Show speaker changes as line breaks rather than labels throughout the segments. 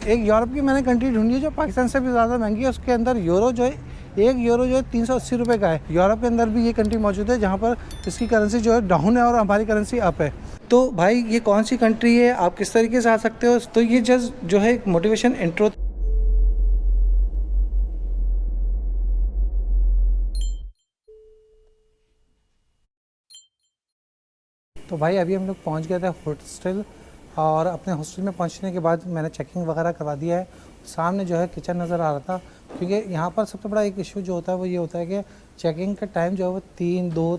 एक यूरोप की मैंने कंट्री ढूंढी है जो पाकिस्तान से भी ज़्यादा महंगी है। उसके अंदर यूरो जो है, 1 यूरो जो है 380 रुपये का है। यूरोप के अंदर भी ये कंट्री मौजूद है जहाँ पर इसकी करेंसी जो है डाउन है और हमारी करेंसी अप है। तो भाई ये कौन सी कंट्री है, आप किस तरीके से आ सकते हो, तो ये जस्ट जो है एक मोटिवेशन इंट्रो। तो भाई अभी हम लोग पहुँच गए थे हॉस्टल, और अपने हॉस्टल में पहुंचने के बाद मैंने चेकिंग वगैरह करवा दिया है। सामने जो है किचन नज़र आ रहा था, क्योंकि यहाँ पर सबसे बड़ा एक इशू जो होता है वो ये होता है कि चेकिंग का टाइम जो है वो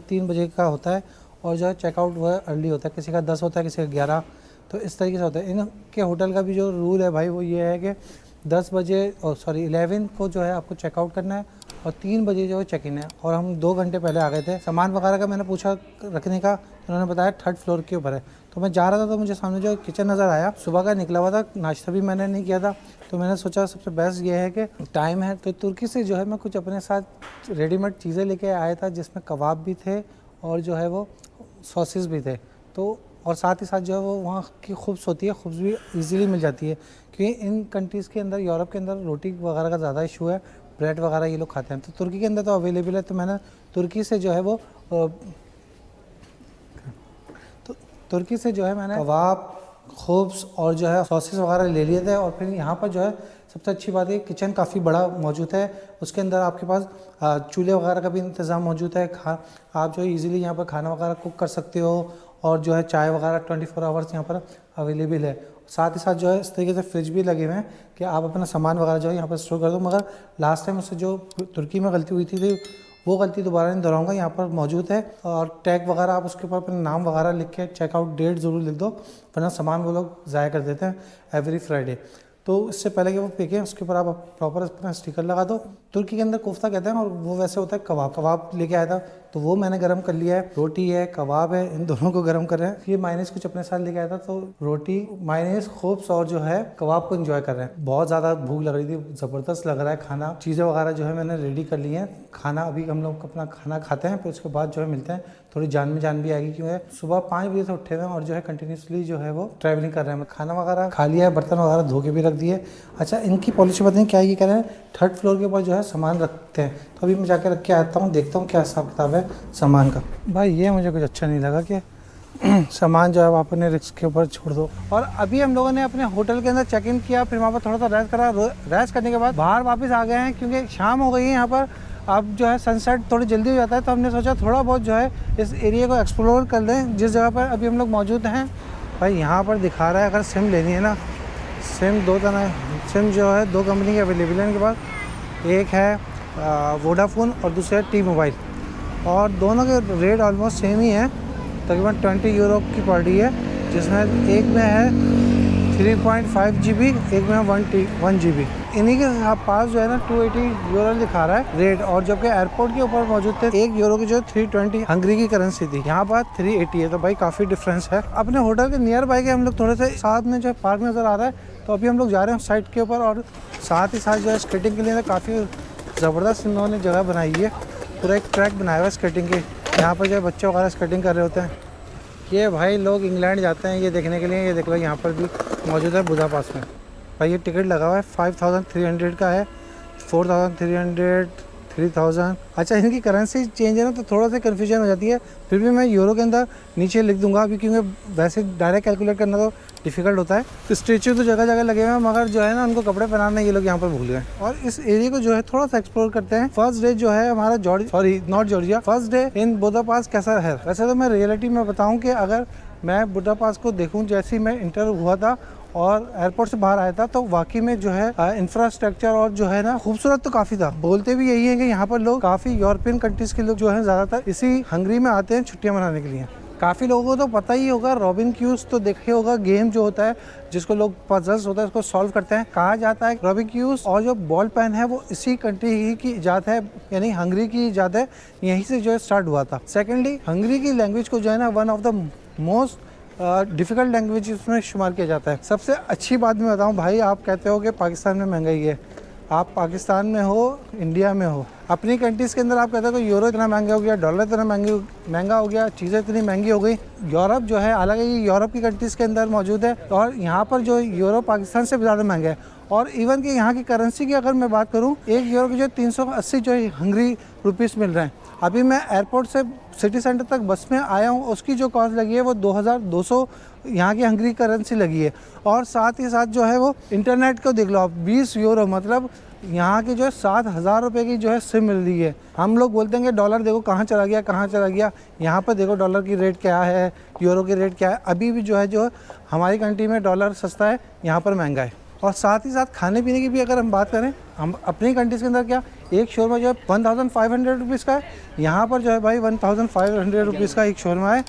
3 बजे का होता है, और जो है चेकआउट वह अर्ली होता है, किसी का 10 होता है, किसी का 11। तो इस तरीके से होता है। इनके होटल का भी जो रूल है भाई वो ये है कि 10 बजे और 11 को जो है आपको चेकआउट करना है, और 3 बजे जो है चेक इन है। और हम 2 घंटे पहले आ गए थे। सामान वगैरह का मैंने पूछा रखने का, उन्होंने बताया 3rd फ्लोर के ऊपर है। तो मैं जा रहा था तो मुझे सामने जो किचन नज़र आया, सुबह का निकला हुआ था, नाश्ता भी मैंने नहीं किया था। तो मैंने सोचा सबसे बेस्ट ये है कि टाइम है, तो तुर्की से जो है मैं कुछ अपने साथ रेडीमेड चीज़ें लेके आया था, जिसमें कबाब भी थे और जो है वो सॉसेस भी थे। तो और साथ ही साथ जो है वो वहाँ की खुब्स होती है, खुब्स भी ईज़िली मिल जाती है, क्योंकि इन कंट्रीज़ के अंदर, यूरोप के अंदर रोटी वगैरह का ज़्यादा इशू है, ब्रेड वगैरह ये लोग खाते हैं। तो तुर्की के अंदर तो अवेलेबल है। तो मैंने तुर्की से जो है वो तुर्की से जो है मैंने कबाब, खुब्स और जो है सॉसेस वगैरह ले लिए थे। और फिर यहाँ पर जो है सबसे अच्छी बात है, किचन काफ़ी बड़ा मौजूद है। उसके अंदर आपके पास चूल्हे वगैरह का भी इंतज़ाम मौजूद है। आप जो है ईज़िली यहाँ पर खाना वगैरह कुक कर सकते हो, और जो है चाय वगैरह 24 आवर्स यहाँ पर अवेलेबल है। साथ ही साथ जो है इस तरीके से फ्रिज भी लगे हुए हैं कि आप अपना सामान वगैरह जो है यहाँ पर स्टोर कर दो। मगर लास्ट टाइम उससे जो तुर्की में गलती हुई थी वो गलती दोबारा नहीं दोहराऊंगा। यहाँ पर मौजूद है, और टैग वगैरह आप उसके ऊपर अपना नाम वगैरह लिख के चेकआउट डेट ज़रूर लिख दो, वरना सामान वो लोग ज़ाया कर देते हैं एवरी फ्राइडे। तो इससे पहले कि वो फेंकें उसके ऊपर आप प्रॉपर अपना स्टिकर लगा दो। तुर्की के अंदर कोफ्ता कहते हैं, और वो वैसे होता है कबाब लेके आया था, तो वो मैंने गर्म कर लिया है। रोटी है, कबाब है, इन दोनों को गर्म कर रहे हैं। ये मायनेस कुछ अपने साथ लेके आया था, तो रोटी, मायनेस, खुब्स और जो है कबाब को एंजॉय कर रहे हैं। बहुत ज़्यादा भूख लग रही थी, ज़बरदस्त लग रहा है खाना। चीज़ें वगैरह जो है मैंने रेडी कर ली हैं। खाना अभी हम लोग अपना खाना खाते हैं, फिर उसके बाद जो है मिलते हैं। थोड़ी जान में जान भी आएगी, क्योंकि सुबह 5 बजे से उठे हुए हैं और जो है कंटिन्यूसली जो है वो ट्रैवलिंग कर रहे हैं। खाना वगैरह खा लिया है, बर्तन वगैरह धो के भी रख दिए। अच्छा, इनकी पॉलिसी बताएं क्या ये कह रहे हैं, 3rd फ्लोर के ऊपर जो है सामान रखते हैं। तो अभी मैं जाकर रख के आता हूँ, देखता हूँ क्या हिसाब किताब है सामान का। भाई ये मुझे कुछ अच्छा नहीं लगा कि सामान जो है आप अपने रिस्क के ऊपर छोड़ दो। और अभी हम लोगों ने अपने होटल के अंदर चेक इन किया, फिर वहाँ पर थोड़ा सा रेस्ट करा। रेस्ट करने के बाद बाहर वापस आ गए हैं, क्योंकि शाम हो गई है यहाँ पर। अब जो है सनसेट थोड़ी जल्दी हो जाता है, तो हमने सोचा थोड़ा बहुत जो है इस एरिया को एक्सप्लोर कर लें, जिस जगह पर अभी हम लोग मौजूद हैं। भाई यहाँ पर दिखा रहा है, अगर सिम लेनी है ना, सिम 2 तरह है। सिम जो है 2 कंपनी के अवेलेबल है इनके पास, एक है वोडाफोन और दूसरा है T-Mobile, और दोनों के रेट ऑलमोस्ट सेम ही है, तकरीबन 20 यूरो की पड़ रही है, जिसमें एक में है 3.5 GB, एक में 1 GB। इन्हीं के पास जो है ना 280 यूरो दिखा रहा है रेट, और जबकि एयरपोर्ट के ऊपर मौजूद थे 1 यूरो की जो 320 हंगरी की करेंसी थी, यहाँ पर 380 है। तो भाई काफ़ी डिफरेंस है। अपने होटल के नियर बाय के हम लोग थोड़े से साथ में जो है पार्क नज़र आ रहा है, तो अभी हम लोग जा रहे हैं साइड के ऊपर। और साथ ही साथ जो है स्केटिंग के लिए काफ़ी ज़बरदस्त इन्होंने जगह बनाई है, पूरा एक ट्रैक बनाया हुआ है स्केटिंग के। यहाँ पर जो है बच्चे वगैरह स्केटिंग कर रहे होते हैं। ये भाई लोग इंग्लैंड जाते हैं ये देखने के लिए। ये देख लो यहाँ पर भी मौजूद है बुदापेस्ट में। भाई ये टिकट लगा हुआ है 5300 का है, 4300, 3000। अच्छा, इनकी करेंसी चेंज है ना, तो थोड़ा सा कन्फ्यूजन हो जाती है। फिर भी मैं यूरो के अंदर नीचे लिख दूंगा अभी, क्योंकि वैसे डायरेक्ट कैलकुलेट करना तो डिफिकल्ट होता है। तो स्टेचू तो जगह जगह लगे हुए हैं, मगर जो है ना उनको कपड़े पहनाना ये लोग यहाँ पर भूल गए। और इस एरिया को जो है थोड़ा सा एक्सप्लोर करते हैं। फर्स्ट डे जो है हमारा not Georgia, first day in Budapest कैसा है। वैसे तो मैं रियलिटी में बताऊँ कि अगर मैं बुदापेस्ट को देखूँ, जैसे ही मैं इंटर हुआ था और एयरपोर्ट से बाहर आया था, तो वाकई में जो है इंफ्रास्ट्रक्चर और जो है ना खूबसूरत तो काफ़ी था। बोलते भी यही है कि यहाँ पर लोग काफ़ी यूरोपियन कंट्रीज़ के लोग जो है ज़्यादातर इसी हंगरी में आते हैं छुट्टियाँ मनाने के लिए। काफ़ी लोगों को तो पता ही होगा, रॉबिन क्यूज तो देखे होगा, गेम जो होता है जिसको लोग पजल्स होता है उसको सॉल्व करते हैं। कहा जाता है रॉबिन क्यूज और जो बॉल पेन है वो इसी कंट्री ही की इजाद है, यानी हंगरी की इजाद है, यहीं से जो है स्टार्ट हुआ था। सेकेंडली, हंगरी की लैंग्वेज को जो है ना one of the most difficult language में शुमार किया जाता है। सबसे अच्छी बात मैं बताऊं भाई, आप कहते हो कि पाकिस्तान में महंगाई है, आप पाकिस्तान में हो, इंडिया में हो, अपनी कंट्रीज़ के अंदर आप कहते हो कि यूरो इतना महंगा हो गया, डॉलर इतना महंगा हो गया, चीज़ें इतनी महंगी हो गई। यूरोप जो है, हालांकि ये यूरोप की कंट्रीज़ के अंदर मौजूद है और यहाँ पर जो यूरो पाकिस्तान से भी ज़्यादा महंगा है। और इवन कि यहाँ की करेंसी की अगर मैं बात करूँ, 1 यूरो की जो 380 जो हंगरी रुपीस मिल रहे हैं। अभी मैं एयरपोर्ट से सिटी सेंटर तक बस में आया हूँ, उसकी जो कॉस्ट लगी है वो 2200 यहाँ की हंगरी करेंसी लगी है। और साथ ही साथ जो है वो इंटरनेट को देख लो आप, 20 यूरो मतलब यहाँ की जो है 7000 रुपये की जो है सिम मिल रही है। हम लोग बोलते हैं कि डॉलर देखो कहाँ चला गया, कहाँ चला गया। यहाँ पर देखो डॉलर की रेट क्या है, यूरो की रेट क्या है। अभी भी जो है जो हमारी कंट्री में डॉलर सस्ता है, यहाँ पर महंगा है। और साथ ही साथ खाने पीने की भी अगर हम बात करें, हम अपनी कंट्रीज़ के अंदर क्या, एक शोरमा जो है 1500 रुपीज़ का है, यहाँ पर जो है भाई 1500 रुपीज़ का एक शोरमा है।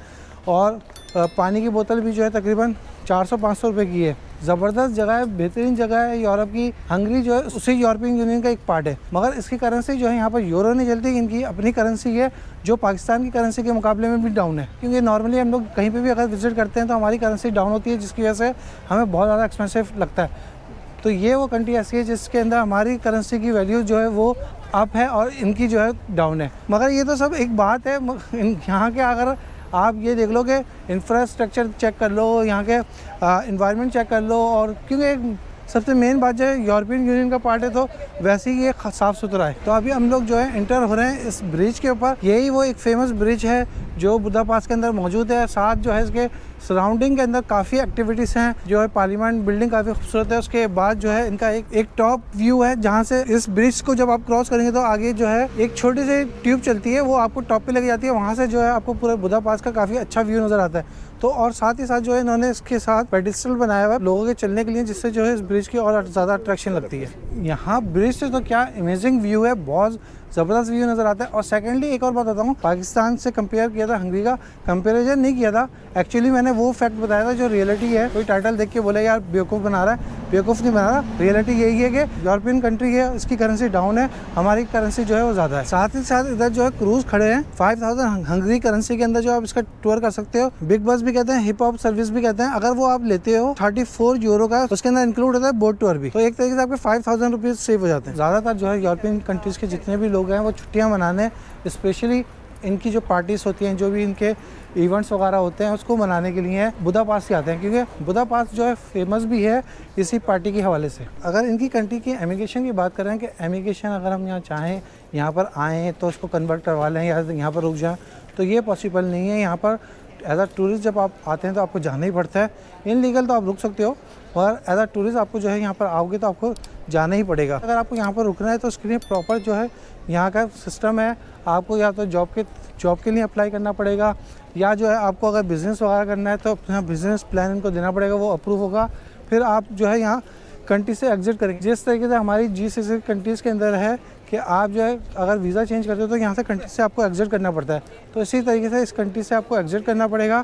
और पानी की बोतल भी जो है तकरीबन 400-500 रुपये की है। ज़बरदस्त जगह है, बेहतरीन जगह है यूरोप की। हंगरी जो है उसी यूरोपियन यूनियन का एक पार्ट है, मगर इसकी करेंसी जो है यहाँ पर यूरो नहीं चलती। इनकी अपनी करेंसी है जो पाकिस्तान की करेंसी के मुकाबले में भी डाउन है, क्योंकि नॉर्मली हम लोग कहीं पे भी अगर विजिट करते हैं तो हमारी करेंसी डाउन होती है, जिसकी वजह से हमें बहुत ज़्यादा एक्सपेंसिव लगता है। तो ये वो कंट्री ऐसी है जिसके अंदर हमारी करेंसी की वैल्यू जो है वो अप है और इनकी जो है डाउन है। मगर ये तो सब एक बात है, यहाँ के अगर आप ये देख लो कि इंफ्रास्ट्रक्चर चेक कर लो, यहाँ के एनवायरनमेंट चेक कर लो, और क्योंकि सबसे मेन बात जो है यूरोपियन यूनियन का पार्ट है तो वैसे ही ये साफ़ सुथरा है। तो अभी हम लोग जो है इंटर हो रहे हैं इस ब्रिज के ऊपर। यही वो एक फेमस ब्रिज है जो बुदापेस्ट के अंदर मौजूद है। साथ जो है इसके सराउंडिंग के अंदर काफ़ी एक्टिविटीज़ हैं, जो है पार्लियामेंट बिल्डिंग काफ़ी खूबसूरत है। उसके बाद जो है इनका एक टॉप व्यू है, जहाँ से इस ब्रिज को जब आप क्रॉस करेंगे तो आगे जो है एक छोटी सी ट्यूब चलती है, वो आपको टॉप पे लेके जाती है। वहाँ से जो है आपको पूरे बुदापेस्ट का काफ़ी अच्छा व्यू नज़र आता है। तो और साथ ही साथ जो है इन्होंने इसके साथ पेडिस्टल बनाया हुआ है लोगों के चलने के लिए, जिससे जो है इस ब्रिज की और ज़्यादा अट्रैक्शन लगती है। यहाँ ब्रिज से तो क्या इमेजिंग व्यू है, बहुत ज़बरदस्त व्यू नज़र आता है। और सेकेंडली एक और बात बताऊँ, पाकिस्तान से कंपेयर किया था, हंगरी का कंपेरिजन नहीं किया था। एक्चुअली मैंने वो फैक्ट बताया था जो रियलिटी है। कोई टाइटल देख के बोले यार बेवकूफ़ बना रहा है, बेवकूफ़ नहीं बना रहा। रियलिटी यही है कि यूरोपियन कंट्री है, इसकी करेंसी डाउन है, हमारी करेंसी जो है वो ज़्यादा है। साथ ही साथ इधर जो है क्रूज़ खड़े हैं 5000 हंगरी करेंसी के अंदर, जो आप इसका टूर कर सकते हो। बिग बस भी कहते हैं, हिप हॉप सर्विस भी कहते हैं। अगर वो आप लेते हो 34 यूरो का, उसके अंदर इंक्लूड होता है बोट टूर भी। तो एक तरीके से आपके 5000 रुपीज़ सेव हो जाते हैं। ज़्यादातर जो है यूरोपियन कंट्रीज़ के जितने भी लोग हैं वो छुट्टियाँ मनाने, स्पेशली इनकी जो पार्टीज होती हैं, जो भी इनके इवेंट्स वगैरह होते हैं, उसको मनाने के लिए बुदापेस्ट से आते हैं, क्योंकि बुदापेस्ट जो है फेमस भी है इसी पार्टी के हवाले से। अगर इनकी कंट्री की इमिग्रेशन की बात करें कि इमिग्रेशन अगर हम यहाँ चाहें, यहाँ पर आएँ तो उसको कन्वर्ट करवा लें या यहाँ पर रुक जाएँ, तो ये पॉसिबल नहीं है। यहाँ पर एज अ टूरिस्ट जब आप आते हैं तो आपको जाना ही पड़ता है। इनलीगल तो आप रुक सकते हो, और एज अ टूरिस्ट आपको जो है यहाँ पर आओगे तो आपको जाना ही पड़ेगा। अगर आपको यहाँ पर रुकना है तो उसके लिए प्रॉपर जो है यहाँ का सिस्टम है। आपको या तो जॉब के लिए अप्लाई करना पड़ेगा, या जो है आपको अगर बिज़नेस वगैरह करना है तो अपना बिज़नेस प्लान इनको देना पड़ेगा, वो अप्रूव होगा। फिर आप जो है यहाँ कंट्री से एग्जिट करेंगे। जिस तरीके से हमारी GCC कंट्रीज़ के अंदर है कि आप जो है अगर वीज़ा चेंज करते हो तो यहाँ से कंट्री से आपको एग्जिट करना पड़ता है, तो इसी तरीके से इस कंट्री से आपको एग्जिट करना पड़ेगा,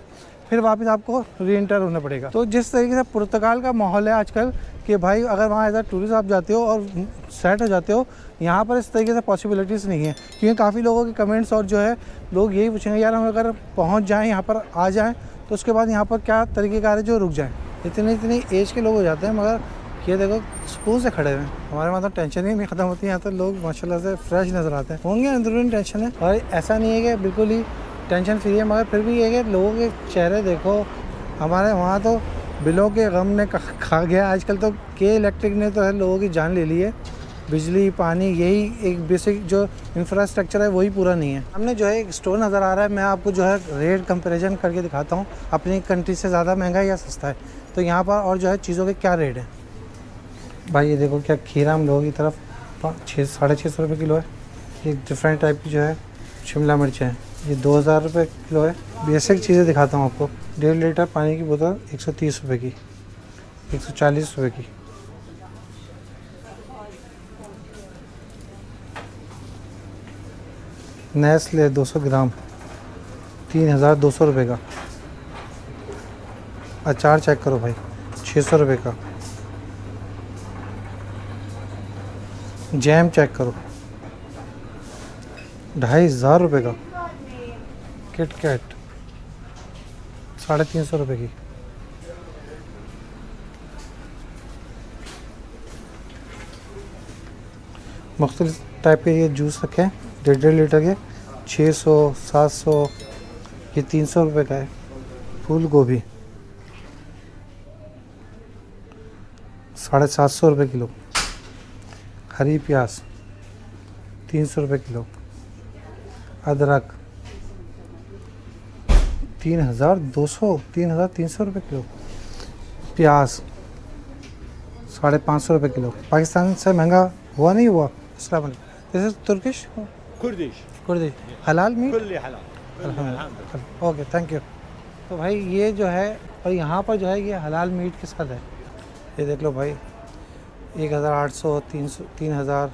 फिर वापस आपको री एंटर होना पड़ेगा। तो जिस तरीके से पुर्तगाल का माहौल है आजकल कि भाई अगर वहाँ एज अ टूरिस्ट आप जाते हो और सेट हो जाते हो, यहाँ पर इस तरीके से पॉसिबिलिटीज़ नहीं है। क्योंकि काफ़ी लोगों के कमेंट्स और जो है लोग यही पूछेंगे यार हम अगर पहुँच जाएँ, यहाँ पर आ जाएँ, तो उसके बाद यहाँ पर क्या तरीक़ेकार है जो रुक जाएँ। इतनी एज के लोग हो जाते हैं, मगर ये देखो सुकून से खड़े हुए हैं। हमारे वहाँ तो टेंशन ही नहीं ख़त्म होती है, यहाँ तो लोग माशाल्लाह से फ्रेश नज़र आते हैं। होंगे अंदरूनी टेंशन है, और ऐसा नहीं है कि बिल्कुल ही टेंशन फ्री है, मगर फिर भी ये है कि लोगों के चेहरे देखो। हमारे वहाँ तो बिलों के गम ने खा गया। आजकल तो के इलेक्ट्रिक ने तो है लोगों की जान ले ली है। बिजली पानी यही एक बेसिक जो इंफ्रास्ट्रक्चर है वही पूरा नहीं है। हमने जो है एक स्टोर नज़र आ रहा है, मैं आपको जो है रेट कंपैरिजन करके दिखाता हूँ, अपनी कंट्री से ज़्यादा महंगा है या सस्ता है। तो यहाँ पर और जो है चीज़ों के क्या रेट हैं भाई, ये देखो क्या खीरा हम लोगों की तरफ 600-650 रुपये किलो है। ये डिफरेंट टाइप की जो है शिमला मिर्च है, ये 2000 रुपये किलो है। बेसिक चीज़ें दिखाता हूँ आपको। 1.5 लीटर पानी की बोतल 130 रुपये की, 140 रुपये की। नेस्ले 200 ग्राम 3200 रुपये का। अचार चेक करो भाई 600 रुपये का। जैम चेक करो 2500 रुपये का। किट कैट 350 रुपये की। मुख्तलिफ टाइप के ये जूस रखे हैं 1.5 लीटर के, 600, 700, ये 300 रुपये का है। फूल गोभी 750 रुपये किलो। हरी प्याज 300 रुपये किलो। अदरक 3,300 रुपये किलो। प्याज 550 रुपये किलो। पाकिस्तान से महंगा हुआ नहीं हुआ? अस्सलाम वालेकुम। दिस इज तुर्किश कुर्दिश हलाल मीट? अल्हम्दुलिल्लाह। Okay, thank you. तो भाई ये जो है, और यहाँ पर जो है ये हलाल मीट के साथ है। ये देख लो भाई, 1,800, 3,000।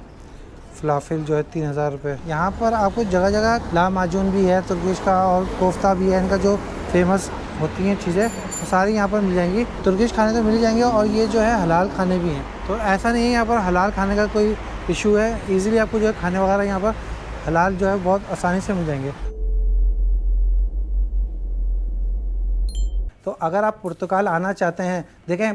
फलाफिल जो है 3,000 रुपये। यहाँ पर आपको जगह जगह ला माजून भी है तुर्किश का, और कोफ्ता भी है। इनका जो फेमस होती हैं चीज़ें वो सारी यहाँ पर मिल जाएंगी। तुर्किश खाने तो मिल जाएंगे, और ये जो है हलाल खाने भी हैं। तो ऐसा नहीं है यहाँ पर हलाल खाने का कोई इशू है। ईज़िली आपको जो है खाने वगैरह यहाँ पर हलाल जो है बहुत आसानी से मिल जाएंगे। तो अगर आप पुर्तगाल आना चाहते हैं, देखें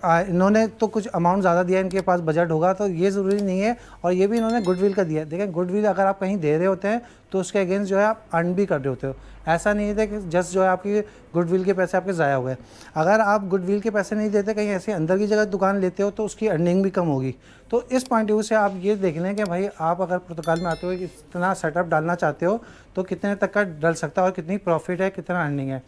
इन्होंने तो कुछ अमाउंट ज़्यादा दिया, इनके पास बजट होगा, तो ये ज़रूरी नहीं है। और ये भी इन्होंने गुडविल का दिया है। देखें, गुडविल अगर आप कहीं दे रहे होते हैं तो उसके अगेंस्ट जो है आप अर्न भी कर रहे होते हो। ऐसा नहीं है कि जस्ट जो है आपकी गुडविल के पैसे आपके ज़ाया हो गए। अगर आप गुडविल के पैसे नहीं देते, कहीं ऐसे अंदर की जगह दुकान लेते हो, तो उसकी अर्निंग भी कम होगी। तो इस पॉइंट ऑफ व्यू से आप ये देख लें कि भाई आप अगर पुर्तगाल में आते हो, इतना सेटअप डालना चाहते हो, तो कितने तक का डल सकता है और कितनी प्रॉफिट है, कितना अर्निंग है।